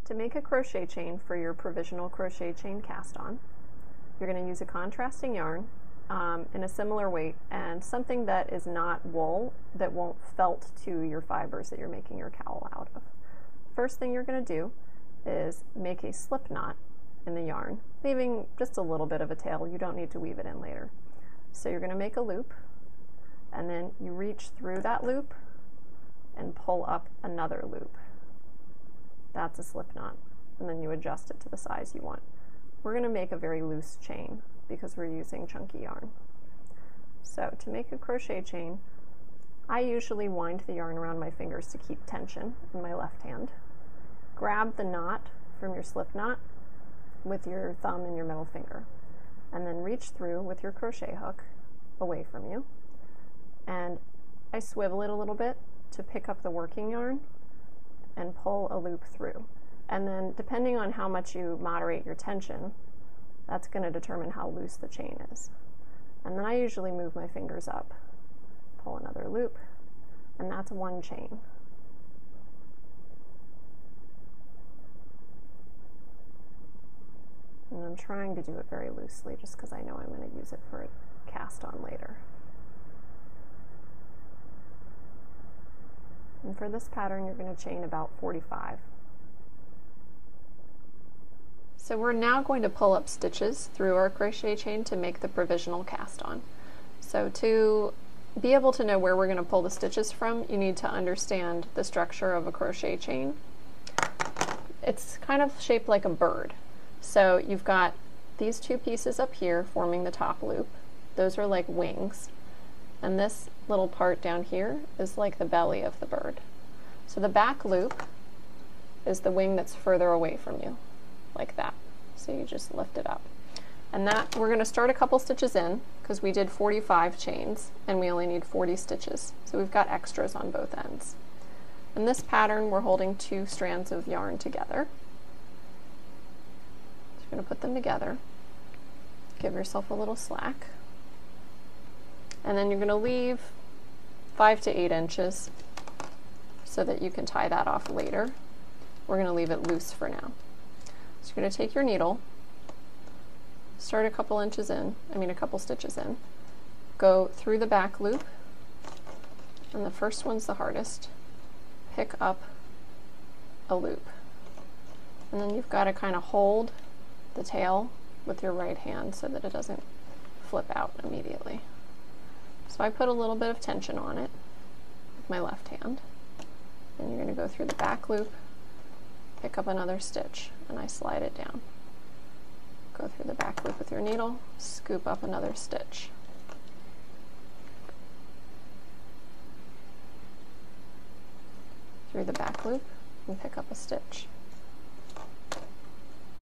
To make a crochet chain for your provisional crochet chain cast on, you're going to use a contrasting yarn in a similar weight and something that is not wool that won't felt to your fibers that you're making your cowl out of. First thing you're going to do is make a slip knot in the yarn, leaving just a little bit of a tail. You don't need to weave it in later. So you're going to make a loop, and then you reach through that loop and pull up another loop. That's a slip knot, and then you adjust it to the size you want. We're going to make a very loose chain because we're using chunky yarn. So to make a crochet chain, I usually wind the yarn around my fingers to keep tension in my left hand. Grab the knot from your slip knot with your thumb and your middle finger, and then reach through with your crochet hook away from you. And I swivel it a little bit to pick up the working yarn and pull a loop through. And then depending on how much you moderate your tension, that's going to determine how loose the chain is. And then I usually move my fingers up, pull another loop, and that's one chain. And I'm trying to do it very loosely just because I know I'm going to use it for a cast on later. And for this pattern, you're going to chain about 45. So we're now going to pull up stitches through our crochet chain to make the provisional cast on. So to be able to know where we're going to pull the stitches from, you need to understand the structure of a crochet chain. It's kind of shaped like a bird. So you've got these two pieces up here forming the top loop. Those are like wings. And this little part down here is like the belly of the bird. So the back loop is the wing that's further away from you, like that. So you just lift it up. And that, we're going to start a couple stitches in because we did 45 chains and we only need 40 stitches. So we've got extras on both ends. In this pattern, we're holding 2 strands of yarn together. So you're going to put them together. Give yourself a little slack. And then you're going to leave 5 to 8 inches so that you can tie that off later. We're going to leave it loose for now. So you're going to take your needle, start a couple stitches in, go through the back loop, and the first one's the hardest. Pick up a loop. And then you've got to kind of hold the tail with your right hand so that it doesn't flip out immediately. So I put a little bit of tension on it with my left hand. Then you're going to go through the back loop, pick up another stitch, and I slide it down. Go through the back loop with your needle, scoop up another stitch. Through the back loop and pick up a stitch.